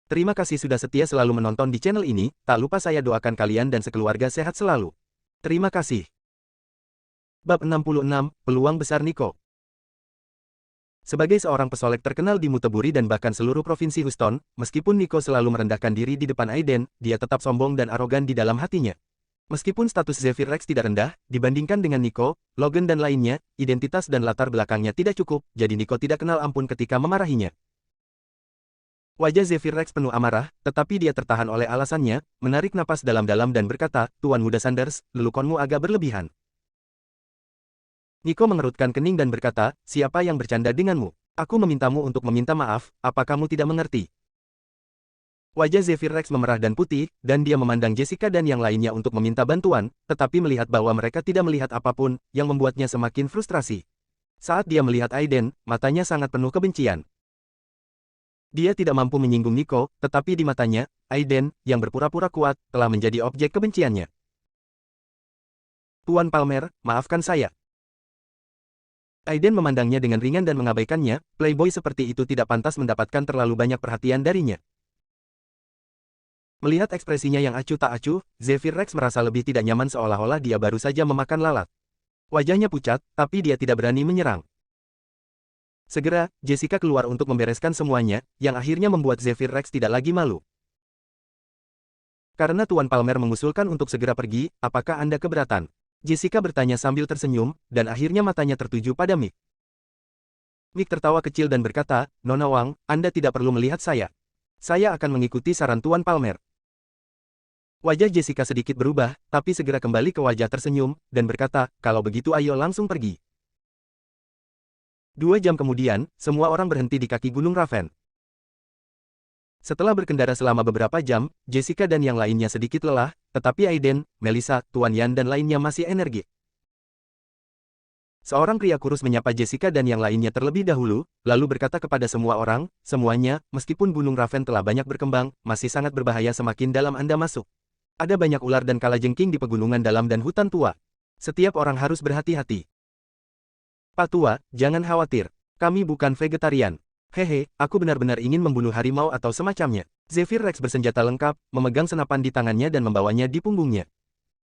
Terima kasih sudah setia selalu menonton di channel ini, tak lupa saya doakan kalian dan sekeluarga sehat selalu. Terima kasih. Bab 66, Peluang Besar Nico. Sebagai seorang pesolek terkenal di Muteburi dan bahkan seluruh provinsi Houston, meskipun Nico selalu merendahkan diri di depan Aiden, dia tetap sombong dan arogan di dalam hatinya. Meskipun status Zephyr Rex tidak rendah, dibandingkan dengan Nico, Logan dan lainnya, identitas dan latar belakangnya tidak cukup, jadi Nico tidak kenal ampun ketika memarahinya. Wajah Zephyr Rex penuh amarah, tetapi dia tertahan oleh alasannya, menarik napas dalam-dalam dan berkata, Tuan Muda Sanders, lelukonmu agak berlebihan. Nico mengerutkan kening dan berkata, siapa yang bercanda denganmu? Aku memintamu untuk meminta maaf, apa kamu tidak mengerti? Wajah Zephyr Rex memerah dan putih, dan dia memandang Jessica dan yang lainnya untuk meminta bantuan, tetapi melihat bahwa mereka tidak melihat apapun, yang membuatnya semakin frustrasi. Saat dia melihat Aiden, matanya sangat penuh kebencian. Dia tidak mampu menyinggung Nico, tetapi di matanya, Aiden, yang berpura-pura kuat, telah menjadi objek kebenciannya. Tuan Palmer, maafkan saya. Aiden memandangnya dengan ringan dan mengabaikannya, playboy seperti itu tidak pantas mendapatkan terlalu banyak perhatian darinya. Melihat ekspresinya yang acuh tak acuh, Zephyr Rex merasa lebih tidak nyaman seolah-olah dia baru saja memakan lalat. Wajahnya pucat, tapi dia tidak berani menyerang. Segera, Jessica keluar untuk membereskan semuanya, yang akhirnya membuat Zephyr Rex tidak lagi malu. Karena Tuan Palmer mengusulkan untuk segera pergi, apakah Anda keberatan? Jessica bertanya sambil tersenyum, dan akhirnya matanya tertuju pada Mick. Mick tertawa kecil dan berkata, Nona Wang, Anda tidak perlu melihat saya. Saya akan mengikuti saran Tuan Palmer. Wajah Jessica sedikit berubah, tapi segera kembali ke wajah tersenyum, dan berkata, kalau begitu ayo langsung pergi. 2 jam kemudian, semua orang berhenti di kaki Gunung Raven. Setelah berkendara selama beberapa jam, Jessica dan yang lainnya sedikit lelah, tetapi Aiden, Melissa, Tuan Yan dan lainnya masih energik. Seorang pria kurus menyapa Jessica dan yang lainnya terlebih dahulu, lalu berkata kepada semua orang, semuanya, meskipun Gunung Raven telah banyak berkembang, masih sangat berbahaya semakin dalam Anda masuk. Ada banyak ular dan kalajengking di pegunungan dalam dan hutan tua. Setiap orang harus berhati-hati. Pak Tua, jangan khawatir. Kami bukan vegetarian. Hehe, aku benar-benar ingin membunuh harimau atau semacamnya. Zephyr Rex bersenjata lengkap, memegang senapan di tangannya dan membawanya di punggungnya.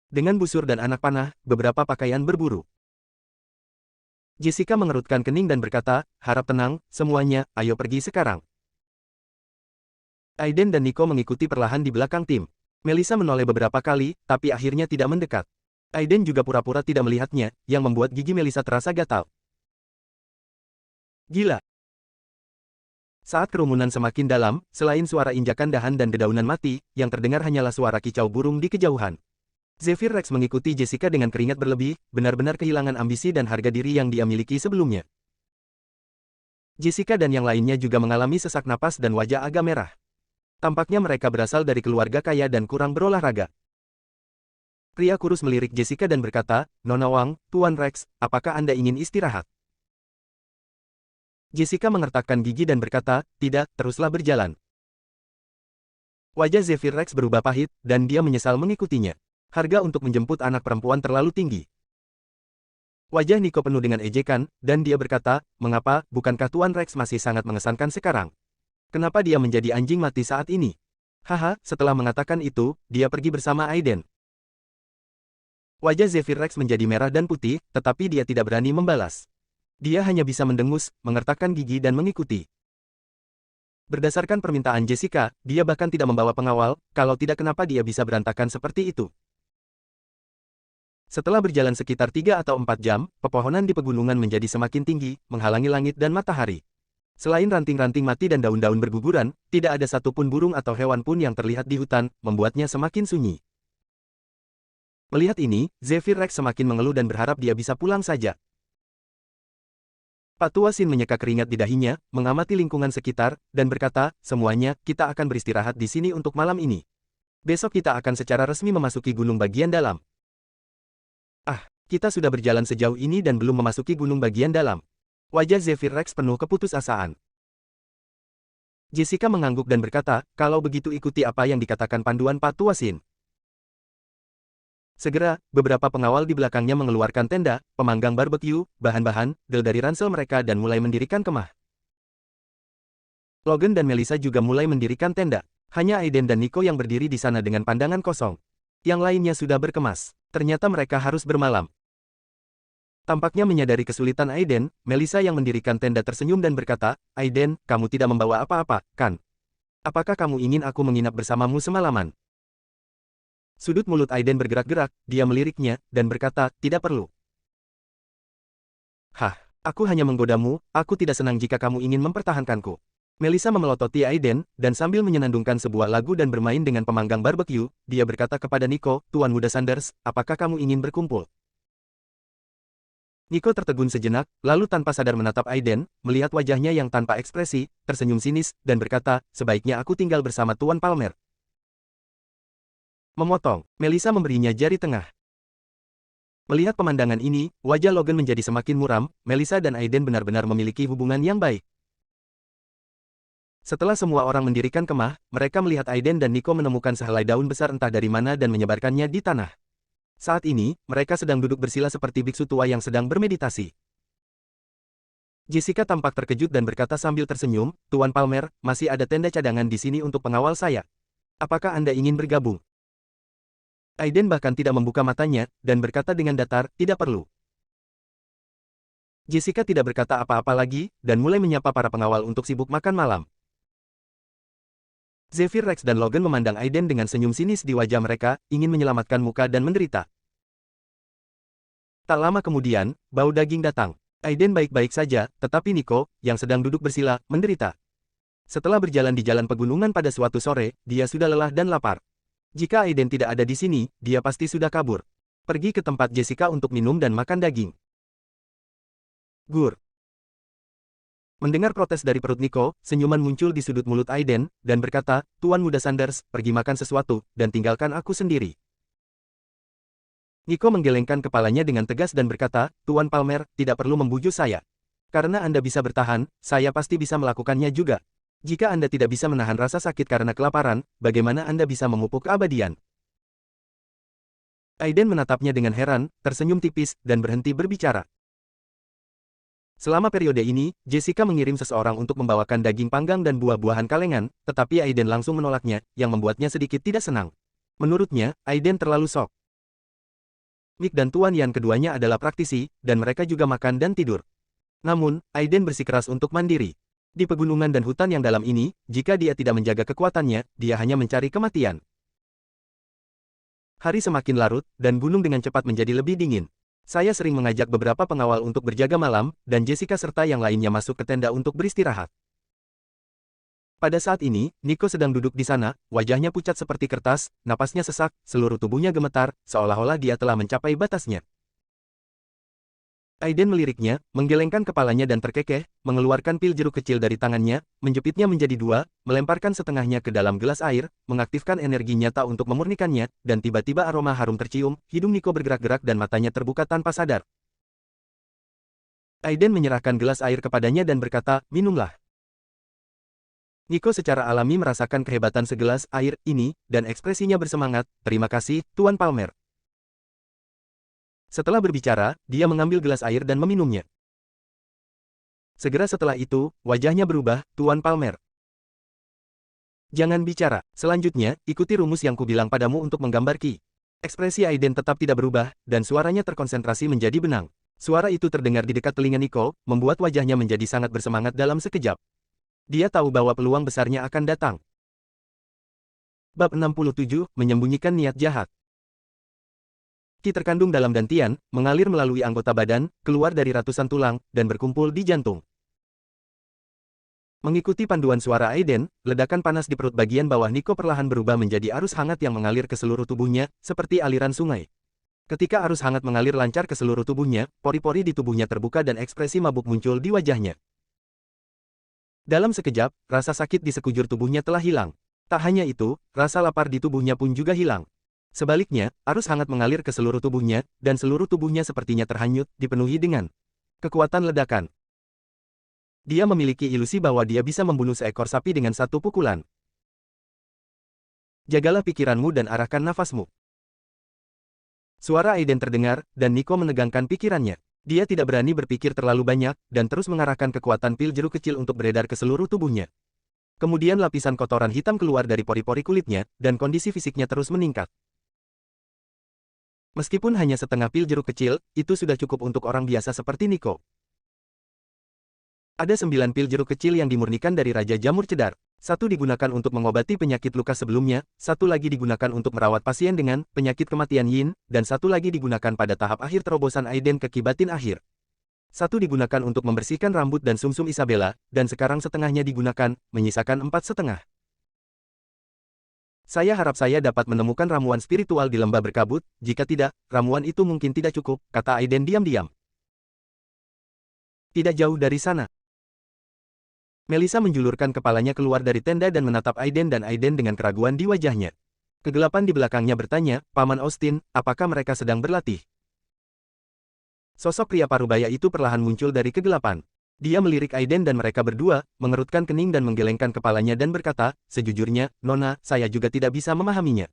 Dengan busur dan anak panah, beberapa pakaian berburu. Jessica mengerutkan kening dan berkata, harap tenang, semuanya, ayo pergi sekarang. Aiden dan Nico mengikuti perlahan di belakang tim. Melissa menoleh beberapa kali, tapi akhirnya tidak mendekat. Aiden juga pura-pura tidak melihatnya, yang membuat gigi Melissa terasa gatal. Gila. Saat kerumunan semakin dalam, selain suara injakan dahan dan dedaunan mati, yang terdengar hanyalah suara kicau burung di kejauhan. Zephyr Rex mengikuti Jessica dengan keringat berlebih, benar-benar kehilangan ambisi dan harga diri yang dia miliki sebelumnya. Jessica dan yang lainnya juga mengalami sesak napas dan wajah agak merah. Tampaknya mereka berasal dari keluarga kaya dan kurang berolahraga. Pria kurus melirik Jessica dan berkata, Nona Wang, Tuan Rex, apakah Anda ingin istirahat? Jessica mengertakkan gigi dan berkata, tidak, teruslah berjalan. Wajah Zephyr Rex berubah pahit, dan dia menyesal mengikutinya. Harga untuk menjemput anak perempuan terlalu tinggi. Wajah Nico penuh dengan ejekan, dan dia berkata, mengapa, bukankah Tuan Rex masih sangat mengesankan sekarang? Kenapa dia menjadi anjing mati saat ini? Haha, setelah mengatakan itu, dia pergi bersama Aiden. Wajah Zephyr Rex menjadi merah dan putih, tetapi dia tidak berani membalas. Dia hanya bisa mendengus, mengertakkan gigi dan mengikuti. Berdasarkan permintaan Jessica, dia bahkan tidak membawa pengawal, kalau tidak kenapa dia bisa berantakan seperti itu. Setelah berjalan sekitar 3 atau 4 jam, pepohonan di pegunungan menjadi semakin tinggi, menghalangi langit dan matahari. Selain ranting-ranting mati dan daun-daun berguguran, tidak ada satupun burung atau hewan pun yang terlihat di hutan, membuatnya semakin sunyi. Melihat ini, Zephyr Rex semakin mengeluh dan berharap dia bisa pulang saja. Pak Tua Sin menyeka keringat di dahinya, mengamati lingkungan sekitar, dan berkata, semuanya, kita akan beristirahat di sini untuk malam ini. Besok kita akan secara resmi memasuki gunung bagian dalam. Ah, kita sudah berjalan sejauh ini dan belum memasuki gunung bagian dalam. Wajah Zephyr Rex penuh keputusasaan. Jessica mengangguk dan berkata, kalau begitu ikuti apa yang dikatakan panduan Pak Tua Sin. Segera, beberapa pengawal di belakangnya mengeluarkan tenda, pemanggang barbeque, bahan-bahan, del dari ransel mereka dan mulai mendirikan kemah. Logan dan Melissa juga mulai mendirikan tenda. Hanya Aiden dan Nico yang berdiri di sana dengan pandangan kosong. Yang lainnya sudah berkemas. Ternyata mereka harus bermalam. Tampaknya menyadari kesulitan Aiden, Melissa yang mendirikan tenda tersenyum dan berkata, "Aiden, kamu tidak membawa apa-apa, kan? Apakah kamu ingin aku menginap bersamamu semalaman?" Sudut mulut Aiden bergerak-gerak, dia meliriknya, dan berkata, "Tidak perlu." "Hah, aku hanya menggodamu, aku tidak senang jika kamu ingin mempertahankanku." Melissa memelototi Aiden, dan sambil menyenandungkan sebuah lagu dan bermain dengan pemanggang barbecue, dia berkata kepada Nico, "Tuan Muda Sanders, apakah kamu ingin berkumpul?" Nico tertegun sejenak, lalu tanpa sadar menatap Aiden, melihat wajahnya yang tanpa ekspresi, tersenyum sinis, dan berkata, "Sebaiknya aku tinggal bersama Tuan Palmer." Memotong, Melissa memberinya jari tengah. Melihat pemandangan ini, wajah Logan menjadi semakin muram, Melissa dan Aiden benar-benar memiliki hubungan yang baik. Setelah semua orang mendirikan kemah, mereka melihat Aiden dan Nico menemukan sehelai daun besar entah dari mana dan menyebarkannya di tanah. Saat ini, mereka sedang duduk bersila seperti biksu tua yang sedang bermeditasi. Jessica tampak terkejut dan berkata sambil tersenyum, "Tuan Palmer, masih ada tenda cadangan di sini untuk pengawal saya. Apakah Anda ingin bergabung?" Aiden bahkan tidak membuka matanya, dan berkata dengan datar, "Tidak perlu." Jessica tidak berkata apa-apa lagi, dan mulai menyapa para pengawal untuk sibuk makan malam. Xavier Rex dan Logan memandang Aiden dengan senyum sinis di wajah mereka, ingin menyelamatkan muka dan menderita. Tak lama kemudian, bau daging datang. Aiden baik-baik saja, tetapi Nico, yang sedang duduk bersila, menderita. Setelah berjalan di jalan pegunungan pada suatu sore, dia sudah lelah dan lapar. Jika Aiden tidak ada di sini, dia pasti sudah kabur. Pergi ke tempat Jessica untuk minum dan makan daging. Gur. Mendengar protes dari perut Nico, senyuman muncul di sudut mulut Aiden, dan berkata, "Tuan Muda Sanders, pergi makan sesuatu, dan tinggalkan aku sendiri." Nico menggelengkan kepalanya dengan tegas dan berkata, "Tuan Palmer, tidak perlu membujuk saya. Karena Anda bisa bertahan, saya pasti bisa melakukannya juga. Jika Anda tidak bisa menahan rasa sakit karena kelaparan, bagaimana Anda bisa memupuk keabadian?" Aiden menatapnya dengan heran, tersenyum tipis, dan berhenti berbicara. Selama periode ini, Jessica mengirim seseorang untuk membawakan daging panggang dan buah-buahan kalengan, tetapi Aiden langsung menolaknya, yang membuatnya sedikit tidak senang. Menurutnya, Aiden terlalu sok. Mick dan Tuan Yan keduanya adalah praktisi, dan mereka juga makan dan tidur. Namun, Aiden bersikeras untuk mandiri. Di pegunungan dan hutan yang dalam ini, jika dia tidak menjaga kekuatannya, dia hanya mencari kematian. Hari semakin larut, dan gunung dengan cepat menjadi lebih dingin. Saya sering mengajak beberapa pengawal untuk berjaga malam, dan Jessica serta yang lainnya masuk ke tenda untuk beristirahat. Pada saat ini, Nico sedang duduk di sana, wajahnya pucat seperti kertas, napasnya sesak, seluruh tubuhnya gemetar, seolah-olah dia telah mencapai batasnya. Aiden meliriknya, menggelengkan kepalanya dan terkekeh, mengeluarkan pil jeruk kecil dari tangannya, menjepitnya menjadi dua, melemparkan setengahnya ke dalam gelas air, mengaktifkan energi nyata untuk memurnikannya, dan tiba-tiba aroma harum tercium, hidung Nico bergerak-gerak dan matanya terbuka tanpa sadar. Aiden menyerahkan gelas air kepadanya dan berkata, "Minumlah." Nico secara alami merasakan kehebatan segelas air ini, dan ekspresinya bersemangat, "Terima kasih, Tuan Palmer." Setelah berbicara, dia mengambil gelas air dan meminumnya. Segera setelah itu, wajahnya berubah, "Tuan Palmer. Jangan bicara. Selanjutnya, ikuti rumus yang kubilang padamu untuk menggambar ki." Ekspresi Aiden tetap tidak berubah, dan suaranya terkonsentrasi menjadi benang. Suara itu terdengar di dekat telinga Nico, membuat wajahnya menjadi sangat bersemangat dalam sekejap. Dia tahu bahwa peluang besarnya akan datang. Bab 67, Menyembunyikan Niat Jahat. Ki terkandung dalam dantian, mengalir melalui anggota badan, keluar dari ratusan tulang, dan berkumpul di jantung. Mengikuti panduan suara Aiden, ledakan panas di perut bagian bawah Nico perlahan berubah menjadi arus hangat yang mengalir ke seluruh tubuhnya, seperti aliran sungai. Ketika arus hangat mengalir lancar ke seluruh tubuhnya, pori-pori di tubuhnya terbuka dan ekspresi mabuk muncul di wajahnya. Dalam sekejap, rasa sakit di sekujur tubuhnya telah hilang. Tak hanya itu, rasa lapar di tubuhnya pun juga hilang. Sebaliknya, arus hangat mengalir ke seluruh tubuhnya, dan seluruh tubuhnya sepertinya terhanyut, dipenuhi dengan kekuatan ledakan. Dia memiliki ilusi bahwa dia bisa membunuh seekor sapi dengan satu pukulan. Jagalah pikiranmu dan arahkan nafasmu. Suara Aiden terdengar, dan Nico menegangkan pikirannya. Dia tidak berani berpikir terlalu banyak, dan terus mengarahkan kekuatan pil jeruk kecil untuk beredar ke seluruh tubuhnya. Kemudian lapisan kotoran hitam keluar dari pori-pori kulitnya, dan kondisi fisiknya terus meningkat. Meskipun hanya setengah pil jeruk kecil, itu sudah cukup untuk orang biasa seperti Nico. Ada 9 pil jeruk kecil yang dimurnikan dari Raja Jamur Cedar. Satu digunakan untuk mengobati penyakit luka sebelumnya, satu lagi digunakan untuk merawat pasien dengan penyakit kematian Yin, dan satu lagi digunakan pada tahap akhir terobosan Aiden ke kibatin akhir. Satu digunakan untuk membersihkan rambut dan sumsum Isabella, dan sekarang setengahnya digunakan, menyisakan 4,5. Saya harap saya dapat menemukan ramuan spiritual di lembah berkabut, jika tidak, ramuan itu mungkin tidak cukup, kata Aiden diam-diam. Tidak jauh dari sana. Melissa menjulurkan kepalanya keluar dari tenda dan menatap Aiden dengan keraguan di wajahnya. Kegelapan di belakangnya bertanya, Paman Austin, apakah mereka sedang berlatih? Sosok pria parubaya itu perlahan muncul dari kegelapan. Dia melirik Aiden dan mereka berdua, mengerutkan kening dan menggelengkan kepalanya dan berkata, sejujurnya, Nona, saya juga tidak bisa memahaminya.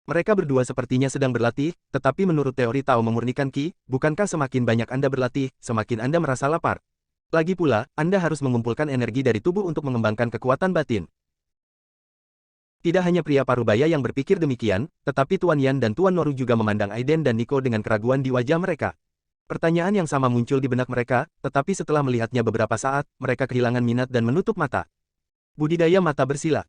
Mereka berdua sepertinya sedang berlatih, tetapi menurut teori Tao memurnikan Qi, bukankah semakin banyak Anda berlatih, semakin Anda merasa lapar? Lagi pula, Anda harus mengumpulkan energi dari tubuh untuk mengembangkan kekuatan batin. Tidak hanya pria parubaya yang berpikir demikian, tetapi Tuan Yan dan Tuan Noru juga memandang Aiden dan Nico dengan keraguan di wajah mereka. Pertanyaan yang sama muncul di benak mereka, tetapi setelah melihatnya beberapa saat, mereka kehilangan minat dan menutup mata. Budidaya mata bersila.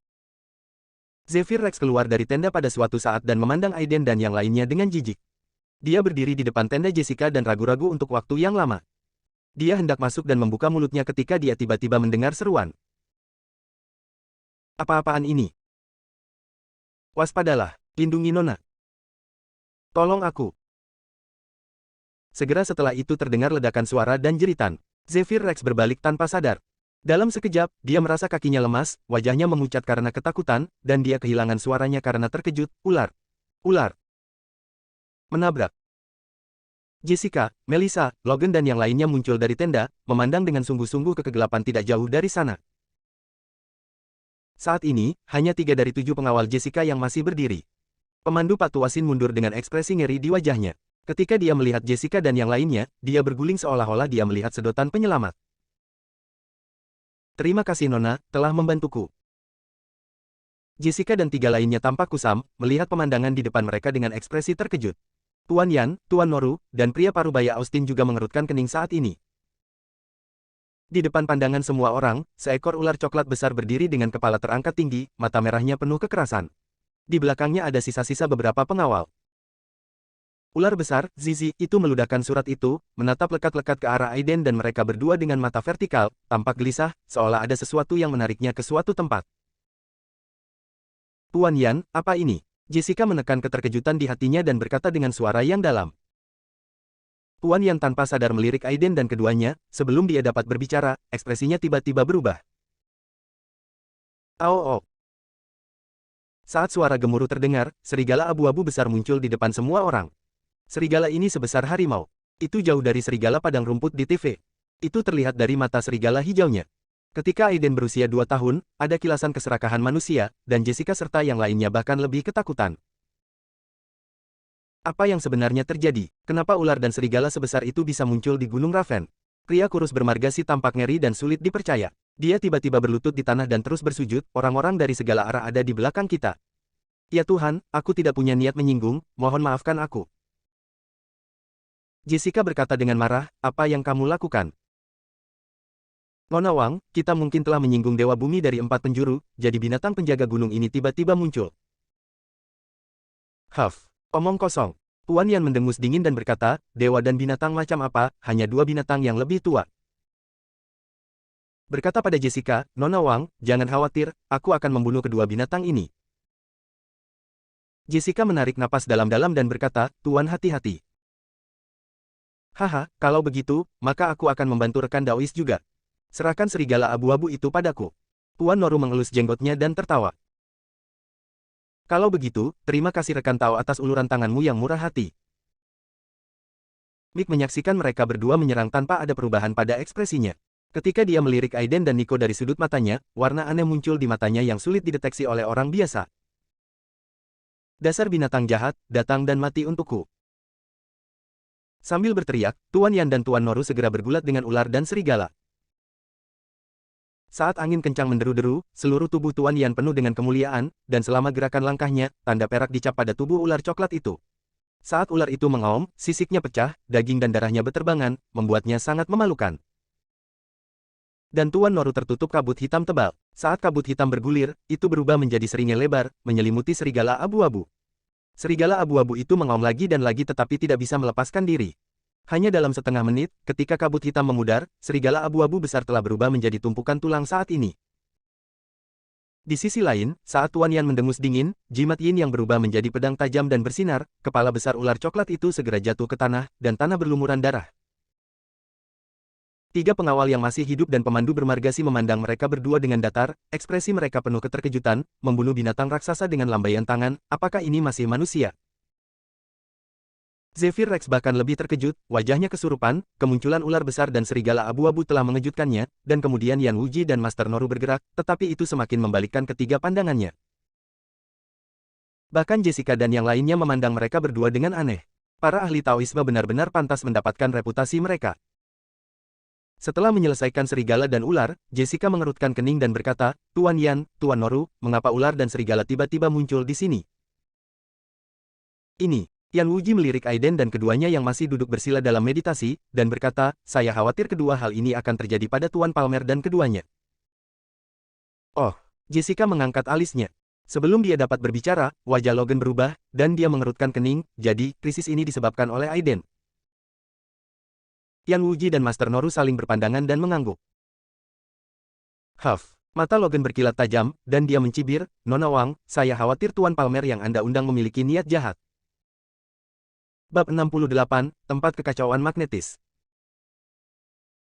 Zephyr Rex keluar dari tenda pada suatu saat dan memandang Aiden dan yang lainnya dengan jijik. Dia berdiri di depan tenda Jessica dan ragu-ragu untuk waktu yang lama. Dia hendak masuk dan membuka mulutnya ketika dia tiba-tiba mendengar seruan. Apa-apaan ini? Waspadalah, lindungi Nona. Tolong aku. Segera setelah itu terdengar ledakan suara dan jeritan. Zephyr Rex berbalik tanpa sadar. Dalam sekejap, dia merasa kakinya lemas, wajahnya memucat karena ketakutan, dan dia kehilangan suaranya karena terkejut. Ular. Ular. Menabrak. Jessica, Melissa, Logan dan yang lainnya muncul dari tenda, memandang dengan sungguh-sungguh ke kegelapan tidak jauh dari sana. Saat ini, hanya 3 dari 7 pengawal Jessica yang masih berdiri. Pemandu Patuasin mundur dengan ekspresi ngeri di wajahnya. Ketika dia melihat Jessica dan yang lainnya, dia berguling seolah-olah dia melihat sedotan penyelamat. Terima kasih Nona, telah membantuku. Jessica dan 3 lainnya tampak kusam, melihat pemandangan di depan mereka dengan ekspresi terkejut. Tuan Yan, Tuan Noru, dan pria parubaya Austin juga mengerutkan kening saat ini. Di depan pandangan semua orang, seekor ular coklat besar berdiri dengan kepala terangkat tinggi, mata merahnya penuh kekerasan. Di belakangnya ada sisa-sisa beberapa pengawal. Ular besar, Zizi, itu meludahkan surat itu, menatap lekat-lekat ke arah Aiden dan mereka berdua dengan mata vertikal, tampak gelisah, seolah ada sesuatu yang menariknya ke suatu tempat. Tuan Yan, apa ini? Jessica menekan keterkejutan di hatinya dan berkata dengan suara yang dalam. Tuan Yan tanpa sadar melirik Aiden dan keduanya, sebelum dia dapat berbicara, ekspresinya tiba-tiba berubah. Ao. Saat suara gemuruh terdengar, serigala abu-abu besar muncul di depan semua orang. Serigala ini sebesar harimau. Itu jauh dari serigala padang rumput di TV. Itu terlihat dari mata serigala hijaunya. Ketika Aiden berusia 2 tahun, ada kilasan keserakahan manusia, dan Jessica serta yang lainnya bahkan lebih ketakutan. Apa yang sebenarnya terjadi? Kenapa ular dan serigala sebesar itu bisa muncul di Gunung Raven? Pria kurus bermargasi tampak ngeri dan sulit dipercaya. Dia tiba-tiba berlutut di tanah dan terus bersujud, orang-orang dari segala arah ada di belakang kita. Ya Tuhan, aku tidak punya niat menyinggung, mohon maafkan aku. Jessica berkata dengan marah, apa yang kamu lakukan? Nona Wang, kita mungkin telah menyinggung Dewa Bumi dari 4 penjuru, jadi binatang penjaga gunung ini tiba-tiba muncul. Huff, omong kosong. Tuan Yan mendengus dingin dan berkata, dewa dan binatang macam apa, hanya 2 binatang yang lebih tua. Berkata pada Jessica, Nona Wang, jangan khawatir, aku akan membunuh kedua binatang ini. Jessica menarik napas dalam-dalam dan berkata, Tuan hati-hati. Haha, kalau begitu, maka aku akan membantu rekan Daois juga. Serahkan serigala abu-abu itu padaku. Tuan Noru mengelus jenggotnya dan tertawa. Kalau begitu, terima kasih rekan Tao atas uluran tanganmu yang murah hati. Mick menyaksikan mereka berdua menyerang tanpa ada perubahan pada ekspresinya. Ketika dia melirik Aiden dan Nico dari sudut matanya, warna aneh muncul di matanya yang sulit dideteksi oleh orang biasa. Dasar binatang jahat, datang dan mati untukku. Sambil berteriak, Tuan Yan dan Tuan Noru segera bergulat dengan ular dan serigala. Saat angin kencang menderu-deru, seluruh tubuh Tuan Yan penuh dengan kemuliaan, dan selama gerakan langkahnya, tanda perak dicap pada tubuh ular coklat itu. Saat ular itu mengaum, sisiknya pecah, daging dan darahnya beterbangan, membuatnya sangat memalukan. Dan Tuan Noru tertutup kabut hitam tebal. Saat kabut hitam bergulir, itu berubah menjadi seringai lebar, menyelimuti serigala abu-abu. Serigala abu-abu itu mengaum lagi dan lagi tetapi tidak bisa melepaskan diri. Hanya dalam setengah menit, ketika kabut hitam memudar, serigala abu-abu besar telah berubah menjadi tumpukan tulang saat ini. Di sisi lain, saat Tuan Yan mendengus dingin, jimat Yin yang berubah menjadi pedang tajam dan bersinar, kepala besar ular coklat itu segera jatuh ke tanah, dan tanah berlumuran darah. Tiga pengawal yang masih hidup dan pemandu bermargasi memandang mereka berdua dengan datar, ekspresi mereka penuh keterkejutan, membunuh binatang raksasa dengan lambaian tangan, apakah ini masih manusia? Zephyr Rex bahkan lebih terkejut, wajahnya kesurupan, kemunculan ular besar dan serigala abu-abu telah mengejutkannya, dan kemudian Yan Wuji dan Master Noru bergerak, tetapi itu semakin membalikkan ketiga pandangannya. Bahkan Jessica dan yang lainnya memandang mereka berdua dengan aneh. Para ahli Taoisme benar-benar pantas mendapatkan reputasi mereka. Setelah menyelesaikan serigala dan ular, Jessica mengerutkan kening dan berkata, Tuan Yan, Tuan Noru, mengapa ular dan serigala tiba-tiba muncul di sini? Ini. Yan Wuji melirik Aiden dan keduanya yang masih duduk bersila dalam meditasi, dan berkata, saya khawatir kedua hal ini akan terjadi pada Tuan Palmer dan keduanya. Oh, Jessica mengangkat alisnya. Sebelum dia dapat berbicara, wajah Logan berubah, dan dia mengerutkan kening, jadi, krisis ini disebabkan oleh Aiden. Yan Wuji dan Master Noru saling berpandangan dan mengangguk. Huff, mata Logan berkilat tajam, dan dia mencibir, Nona Wang, saya khawatir Tuan Palmer yang Anda undang memiliki niat jahat. Bab 68, Tempat Kekacauan Magnetis.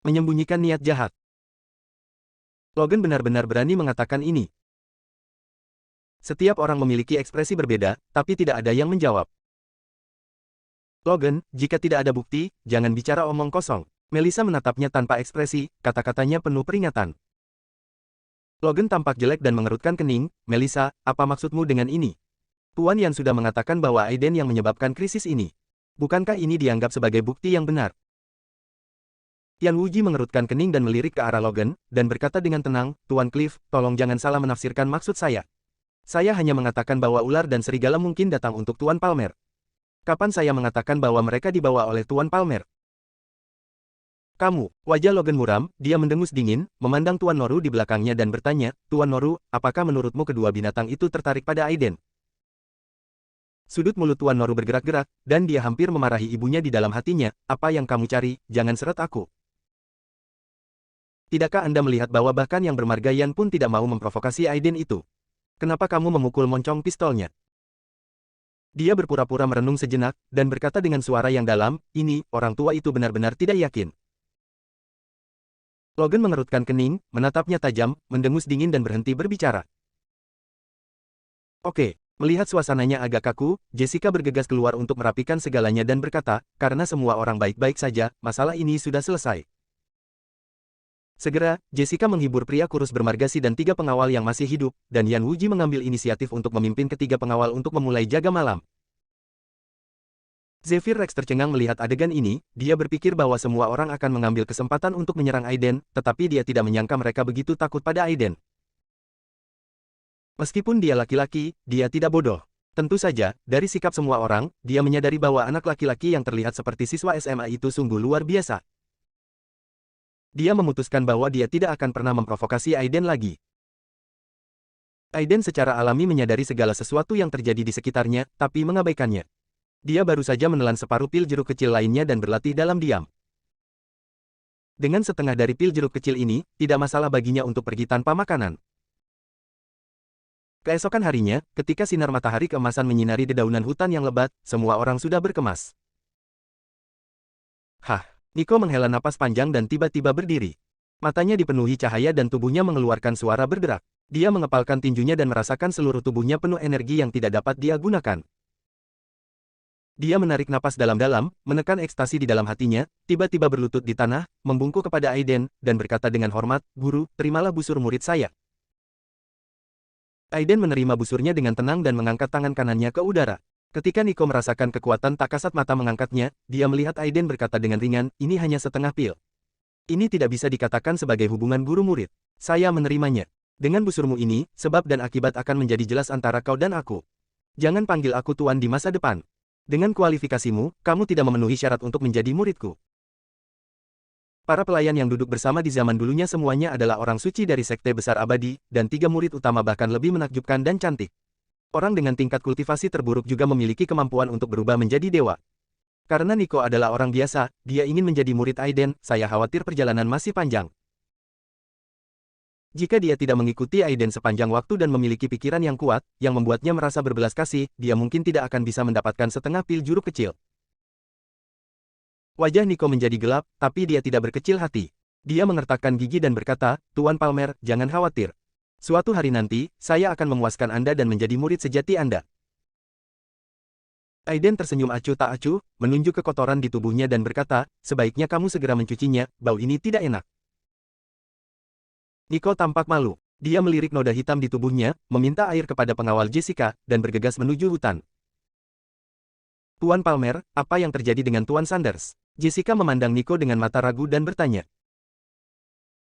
Menyembunyikan niat jahat. Logan benar-benar berani mengatakan ini. Setiap orang memiliki ekspresi berbeda, tapi tidak ada yang menjawab. Logan, jika tidak ada bukti, jangan bicara omong kosong. Melissa menatapnya tanpa ekspresi, kata-katanya penuh peringatan. Logan tampak jelek dan mengerutkan kening, Melissa, apa maksudmu dengan ini? Tuan Yan sudah mengatakan bahwa Aiden yang menyebabkan krisis ini. Bukankah ini dianggap sebagai bukti yang benar? Yan Wuji mengerutkan kening dan melirik ke arah Logan, dan berkata dengan tenang, Tuan Cliff, tolong jangan salah menafsirkan maksud saya. Saya hanya mengatakan bahwa ular dan serigala mungkin datang untuk Tuan Palmer. Kapan saya mengatakan bahwa mereka dibawa oleh Tuan Palmer? Kamu, wajah Logan muram, dia mendengus dingin, memandang Tuan Noru di belakangnya dan bertanya, Tuan Noru, apakah menurutmu kedua binatang itu tertarik pada Aiden? Sudut mulut Tuan Noru bergerak-gerak, dan dia hampir memarahi ibunya di dalam hatinya, apa yang kamu cari, jangan seret aku. Tidakkah Anda melihat bahwa bahkan yang bermarga Yan pun tidak mau memprovokasi Aiden itu? Kenapa kamu memukul moncong pistolnya? Dia berpura-pura merenung sejenak, dan berkata dengan suara yang dalam, ini, orang tua itu benar-benar tidak yakin. Logan mengerutkan kening, menatapnya tajam, mendengus dingin dan berhenti berbicara. Oke, melihat suasananya agak kaku, Jessica bergegas keluar untuk merapikan segalanya dan berkata, karena semua orang baik-baik saja, masalah ini sudah selesai. Segera, Jessica menghibur pria kurus bermargasi dan tiga pengawal yang masih hidup, dan Yan Wuji mengambil inisiatif untuk memimpin ketiga pengawal untuk memulai jaga malam. Zephyr Rex tercengang melihat adegan ini, dia berpikir bahwa semua orang akan mengambil kesempatan untuk menyerang Aiden, tetapi dia tidak menyangka mereka begitu takut pada Aiden. Meskipun dia laki-laki, dia tidak bodoh. Tentu saja, dari sikap semua orang, dia menyadari bahwa anak laki-laki yang terlihat seperti siswa SMA itu sungguh luar biasa. Dia memutuskan bahwa dia tidak akan pernah memprovokasi Aiden lagi. Aiden secara alami menyadari segala sesuatu yang terjadi di sekitarnya, tapi mengabaikannya. Dia baru saja menelan separuh pil jeruk kecil lainnya dan berlatih dalam diam. Dengan setengah dari pil jeruk kecil ini, tidak masalah baginya untuk pergi tanpa makanan. Keesokan harinya, ketika sinar matahari keemasan menyinari dedaunan hutan yang lebat, semua orang sudah berkemas. Hah. Nico menghela napas panjang dan tiba-tiba berdiri. Matanya dipenuhi cahaya dan tubuhnya mengeluarkan suara berderak. Dia mengepalkan tinjunya dan merasakan seluruh tubuhnya penuh energi yang tidak dapat dia gunakan. Dia menarik napas dalam-dalam, menekan ekstasi di dalam hatinya, tiba-tiba berlutut di tanah, membungkuk kepada Aiden, dan berkata dengan hormat, Guru, terimalah busur murid saya. Aiden menerima busurnya dengan tenang dan mengangkat tangan kanannya ke udara. Ketika Nico merasakan kekuatan tak kasat mata mengangkatnya, dia melihat Aiden berkata dengan ringan, ini hanya setengah pil. Ini tidak bisa dikatakan sebagai hubungan guru-murid. Saya menerimanya. Dengan busurmu ini, sebab dan akibat akan menjadi jelas antara kau dan aku. Jangan panggil aku tuan di masa depan. Dengan kualifikasimu, kamu tidak memenuhi syarat untuk menjadi muridku. Para pelayan yang duduk bersama di zaman dulunya semuanya adalah orang suci dari sekte besar abadi, dan 3 murid utama bahkan lebih menakjubkan dan cantik. Orang dengan tingkat kultivasi terburuk juga memiliki kemampuan untuk berubah menjadi dewa. Karena Nico adalah orang biasa, dia ingin menjadi murid Aiden, saya khawatir perjalanan masih panjang. Jika dia tidak mengikuti Aiden sepanjang waktu dan memiliki pikiran yang kuat, yang membuatnya merasa berbelas kasih, dia mungkin tidak akan bisa mendapatkan setengah pil jeruk kecil. Wajah Nico menjadi gelap, tapi dia tidak berkecil hati. Dia mengertakkan gigi dan berkata, Tuan Palmer, jangan khawatir. Suatu hari nanti, saya akan memuaskan Anda dan menjadi murid sejati Anda. Aiden tersenyum acuh tak acuh, menunjuk ke kotoran di tubuhnya dan berkata, sebaiknya kamu segera mencucinya, bau ini tidak enak. Nico tampak malu. Dia melirik noda hitam di tubuhnya, meminta air kepada pengawal Jessica, dan bergegas menuju hutan. Tuan Palmer, apa yang terjadi dengan Tuan Sanders? Jessica memandang Nico dengan mata ragu dan bertanya.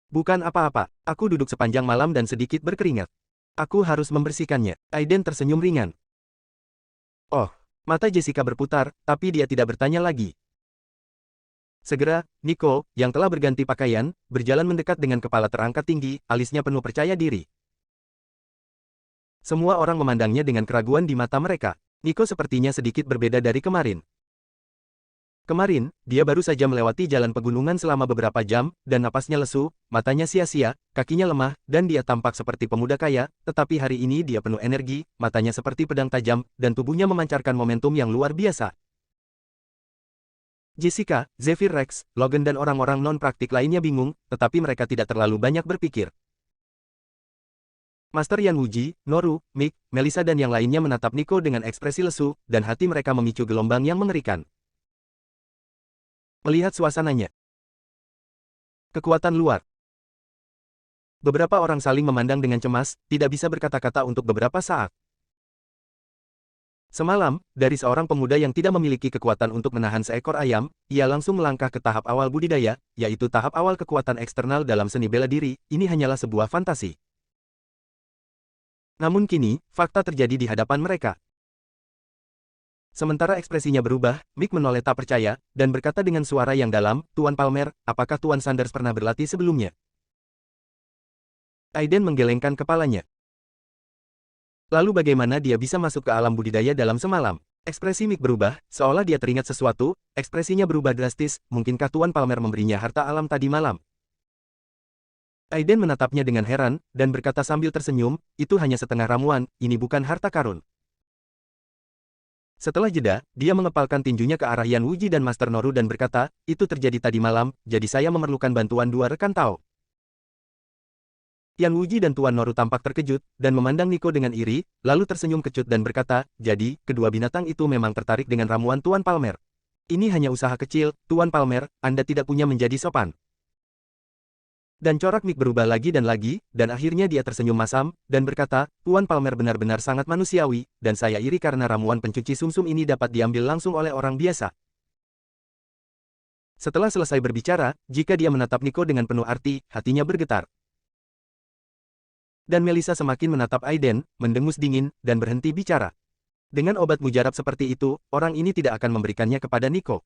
Bukan apa-apa, aku duduk sepanjang malam dan sedikit berkeringat. Aku harus membersihkannya. Aiden tersenyum ringan. Oh, mata Jessica berputar, tapi dia tidak bertanya lagi. Segera, Nico, yang telah berganti pakaian, berjalan mendekat dengan kepala terangkat tinggi, alisnya penuh percaya diri. Semua orang memandangnya dengan keraguan di mata mereka. Nico sepertinya sedikit berbeda dari kemarin. Kemarin, dia baru saja melewati jalan pegunungan selama beberapa jam, dan napasnya lesu, matanya sia-sia, kakinya lemah, dan dia tampak seperti pemuda kaya, tetapi hari ini dia penuh energi, matanya seperti pedang tajam, dan tubuhnya memancarkan momentum yang luar biasa. Jessica, Zephyr Rex, Logan dan orang-orang non-praktik lainnya bingung, tetapi mereka tidak terlalu banyak berpikir. Master Yan Wuji, Noru, Mick, Melissa dan yang lainnya menatap Nico dengan ekspresi lesu, dan hati mereka memicu gelombang yang mengerikan. Melihat suasananya. Kekuatan luar. Beberapa orang saling memandang dengan cemas, tidak bisa berkata-kata untuk beberapa saat. Semalam, dari seorang pemuda yang tidak memiliki kekuatan untuk menahan seekor ayam, ia langsung melangkah ke tahap awal budidaya, yaitu tahap awal kekuatan eksternal dalam seni bela diri, ini hanyalah sebuah fantasi. Namun kini, fakta terjadi di hadapan mereka. Sementara ekspresinya berubah, Mick menoleh tak percaya, dan berkata dengan suara yang dalam, Tuan Palmer, apakah Tuan Sanders pernah berlatih sebelumnya? Aiden menggelengkan kepalanya. Lalu bagaimana dia bisa masuk ke alam budidaya dalam semalam? Ekspresi Mick berubah, seolah dia teringat sesuatu, ekspresinya berubah drastis, mungkinkah Tuan Palmer memberinya harta alam tadi malam? Aiden menatapnya dengan heran, dan berkata sambil tersenyum, itu hanya setengah ramuan, ini bukan harta karun. Setelah jeda, dia mengepalkan tinjunya ke arah Yan Wuji dan Master Noru dan berkata, itu terjadi tadi malam, jadi saya memerlukan bantuan 2 rekan Tao. Yan Wuji dan Tuan Noru tampak terkejut, dan memandang Nico dengan iri, lalu tersenyum kecut dan berkata, jadi, kedua binatang itu memang tertarik dengan ramuan Tuan Palmer. Ini hanya usaha kecil, Tuan Palmer, Anda tidak punya menjadi sopan. Dan corak Mick berubah lagi, dan akhirnya dia tersenyum masam, dan berkata, Tuan Palmer benar-benar sangat manusiawi, dan saya iri karena ramuan pencuci sumsum ini dapat diambil langsung oleh orang biasa. Setelah selesai berbicara, jika dia menatap Nico dengan penuh arti, hatinya bergetar. Dan Melissa semakin menatap Aiden, mendengus dingin, dan berhenti bicara. Dengan obat mujarab seperti itu, orang ini tidak akan memberikannya kepada Nico.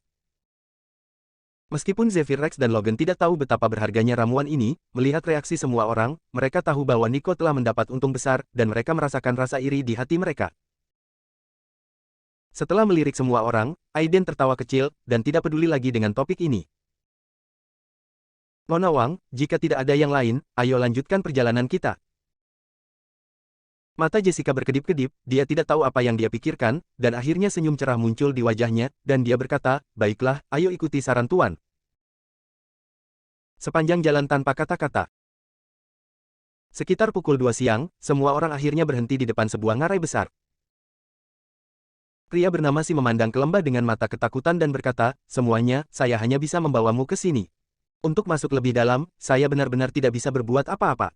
Meskipun Zephyr Rex dan Logan tidak tahu betapa berharganya ramuan ini, melihat reaksi semua orang, mereka tahu bahwa Nico telah mendapat untung besar, dan mereka merasakan rasa iri di hati mereka. Setelah melirik semua orang, Aiden tertawa kecil, dan tidak peduli lagi dengan topik ini. Nona Wang, jika tidak ada yang lain, ayo lanjutkan perjalanan kita. Mata Jessica berkedip-kedip, dia tidak tahu apa yang dia pikirkan, dan akhirnya senyum cerah muncul di wajahnya, dan dia berkata, baiklah, ayo ikuti saran Tuan. Sepanjang jalan tanpa kata-kata. Sekitar pukul 2 siang, semua orang akhirnya berhenti di depan sebuah ngarai besar. Pria bernama Si memandang ke lembah dengan mata ketakutan dan berkata, semuanya, saya hanya bisa membawamu ke sini. Untuk masuk lebih dalam, saya benar-benar tidak bisa berbuat apa-apa.